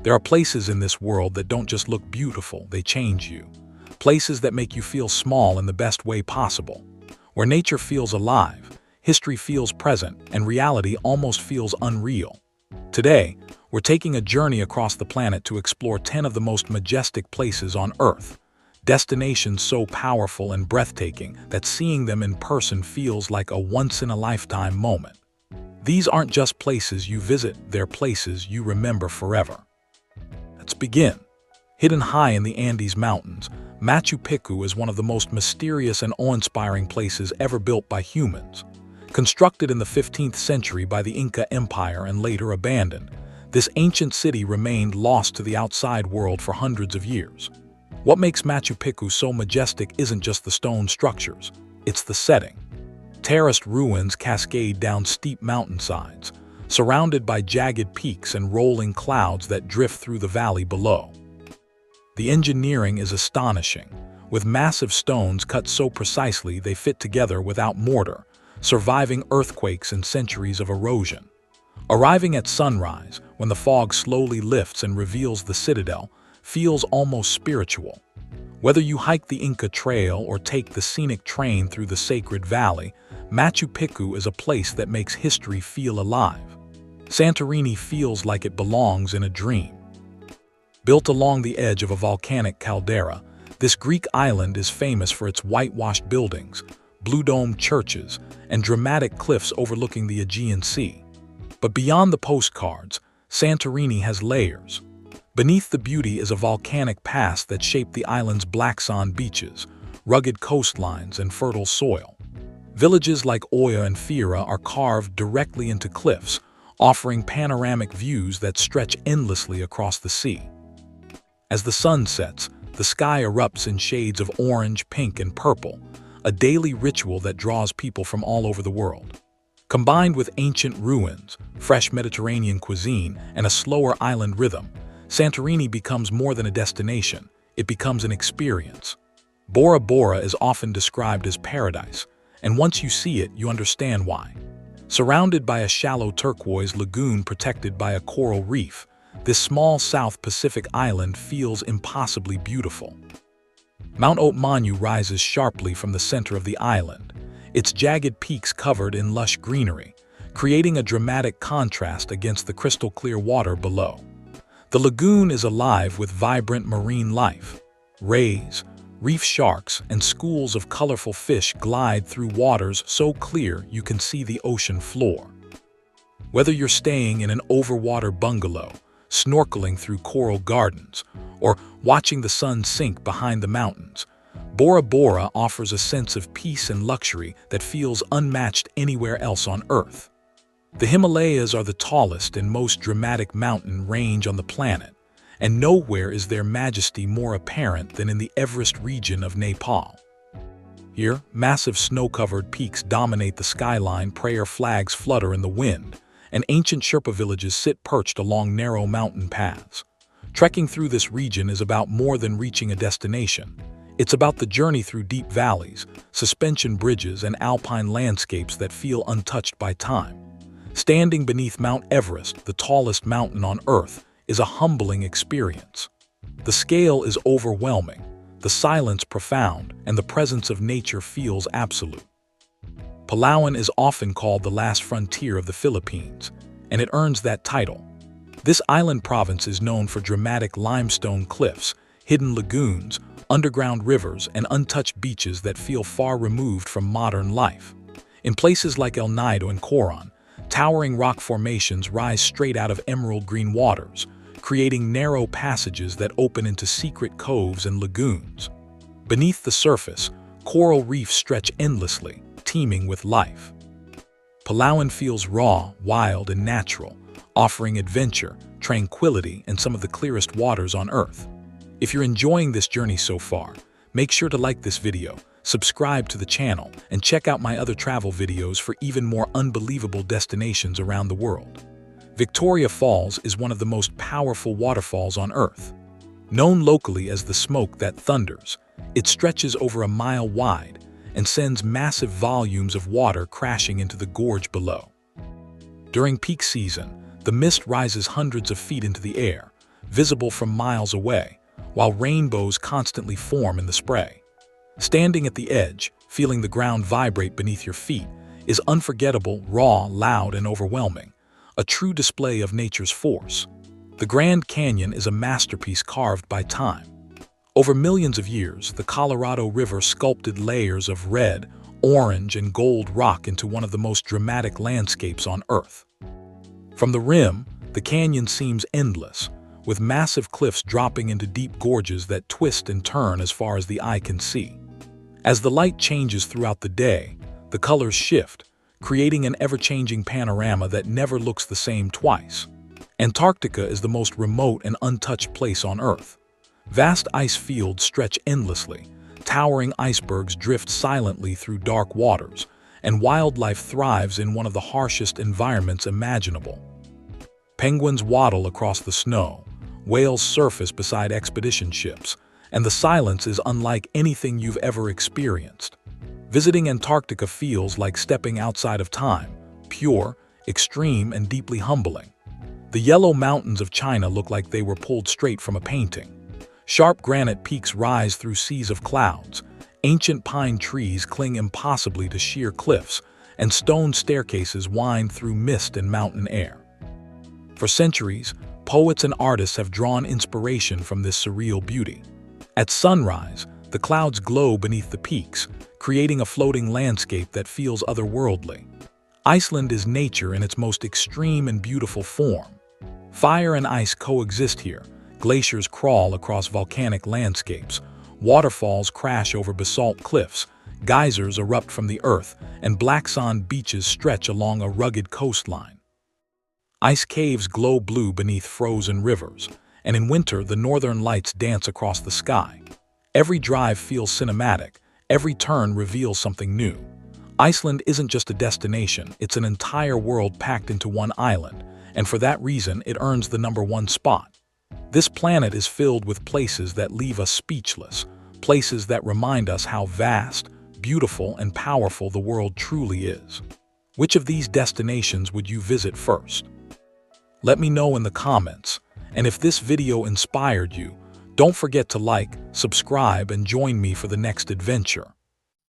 There are places in this world that don't just look beautiful, they change you. Places that make you feel small in the best way possible. Where nature feels alive, history feels present, and reality almost feels unreal. Today, we're taking a journey across the planet to explore 10 of the most majestic places on Earth. Destinations so powerful and breathtaking that seeing them in person feels like a once-in-a-lifetime moment. These aren't just places you visit, they're places you remember forever. Let's begin. Hidden high in the Andes Mountains, Machu Picchu is one of the most mysterious and awe-inspiring places ever built by humans. Constructed in the 15th century by the Inca Empire and later abandoned, this ancient city remained lost to the outside world for hundreds of years. What makes Machu Picchu so majestic isn't just the stone structures, it's the setting. Terraced ruins cascade down steep mountainsides, surrounded by jagged peaks and rolling clouds that drift through the valley below. The engineering is astonishing, with massive stones cut so precisely they fit together without mortar, surviving earthquakes and centuries of erosion. Arriving at sunrise, when the fog slowly lifts and reveals the citadel, feels almost spiritual. Whether you hike the Inca Trail or take the scenic train through the sacred valley, Machu Picchu is a place that makes history feel alive. Santorini feels like it belongs in a dream. Built along the edge of a volcanic caldera, this Greek island is famous for its whitewashed buildings, blue-domed churches, and dramatic cliffs overlooking the Aegean Sea. But beyond the postcards, Santorini has layers. Beneath the beauty is a volcanic past that shaped the island's black sand beaches, rugged coastlines, and fertile soil. Villages like Oya and Fira are carved directly into cliffs, offering panoramic views that stretch endlessly across the sea. As the sun sets, the sky erupts in shades of orange, pink, and purple, a daily ritual that draws people from all over the world. Combined with ancient ruins, fresh Mediterranean cuisine, and a slower island rhythm, Santorini becomes more than a destination, it becomes an experience. Bora Bora is often described as paradise, and once you see it, you understand why. Surrounded by a shallow turquoise lagoon protected by a coral reef, this small South Pacific island feels impossibly beautiful. Mount Otmanyu rises sharply from the center of the island, its jagged peaks covered in lush greenery, creating a dramatic contrast against the crystal-clear water below. The lagoon is alive with vibrant marine life. Rays, reef sharks, and schools of colorful fish glide through waters so clear you can see the ocean floor. Whether you're staying in an overwater bungalow, snorkeling through coral gardens, or watching the sun sink behind the mountains, Bora Bora offers a sense of peace and luxury that feels unmatched anywhere else on Earth. The Himalayas are the tallest and most dramatic mountain range on the planet, and nowhere is their majesty more apparent than in the Everest region of Nepal. Here, massive snow-covered peaks dominate the skyline, prayer flags flutter in the wind, and ancient Sherpa villages sit perched along narrow mountain paths. Trekking through this region is about more than reaching a destination. It's about the journey through deep valleys, suspension bridges, and alpine landscapes that feel untouched by time. Standing beneath Mount Everest, the tallest mountain on Earth, is a humbling experience. The scale is overwhelming, the silence profound, and the presence of nature feels absolute. Palawan is often called the last frontier of the Philippines, and it earns that title. This island province is known for dramatic limestone cliffs, hidden lagoons, underground rivers, and untouched beaches that feel far removed from modern life. In places like El Nido and Coron, towering rock formations rise straight out of emerald green waters, creating narrow passages that open into secret coves and lagoons. Beneath the surface, coral reefs stretch endlessly, teeming with life. Palawan feels raw, wild, and natural, offering adventure, tranquility, and some of the clearest waters on Earth. If you're enjoying this journey so far, make sure to like this video, subscribe to the channel, and check out my other travel videos for even more unbelievable destinations around the world. Victoria Falls is one of the most powerful waterfalls on Earth. Known locally as the smoke that thunders, it stretches over a mile wide and sends massive volumes of water crashing into the gorge below. During peak season, the mist rises hundreds of feet into the air, visible from miles away, while rainbows constantly form in the spray. Standing at the edge, feeling the ground vibrate beneath your feet, is unforgettable, raw, loud, and overwhelming, a true display of nature's force. The Grand Canyon is a masterpiece carved by time. Over millions of years, the Colorado River sculpted layers of red, orange, and gold rock into one of the most dramatic landscapes on Earth. From the rim, the canyon seems endless, with massive cliffs dropping into deep gorges that twist and turn as far as the eye can see. As the light changes throughout the day, the colors shift, creating an ever-changing panorama that never looks the same twice. Antarctica is the most remote and untouched place on Earth. Vast ice fields stretch endlessly, towering icebergs drift silently through dark waters, and wildlife thrives in one of the harshest environments imaginable. Penguins waddle across the snow, whales surface beside expedition ships, and the silence is unlike anything you've ever experienced. Visiting Antarctica feels like stepping outside of time, pure, extreme, and deeply humbling. The yellow mountains of China look like they were pulled straight from a painting. Sharp granite peaks rise through seas of clouds, ancient pine trees cling impossibly to sheer cliffs, and stone staircases wind through mist and mountain air. For centuries, poets and artists have drawn inspiration from this surreal beauty. At sunrise, the clouds glow beneath the peaks, creating a floating landscape that feels otherworldly. Iceland is nature in its most extreme and beautiful form. Fire and ice coexist here, glaciers crawl across volcanic landscapes, waterfalls crash over basalt cliffs, geysers erupt from the earth, and black sand beaches stretch along a rugged coastline. Ice caves glow blue beneath frozen rivers, and in winter the northern lights dance across the sky. Every drive feels cinematic, every turn reveals something new. Iceland isn't just a destination, it's an entire world packed into one island, and for that reason it earns the #1 spot. This planet is filled with places that leave us speechless, places that remind us how vast, beautiful, and powerful the world truly is. Which of these destinations would you visit first? Let me know in the comments, and if this video inspired you, don't forget to like, subscribe, and join me for the next adventure.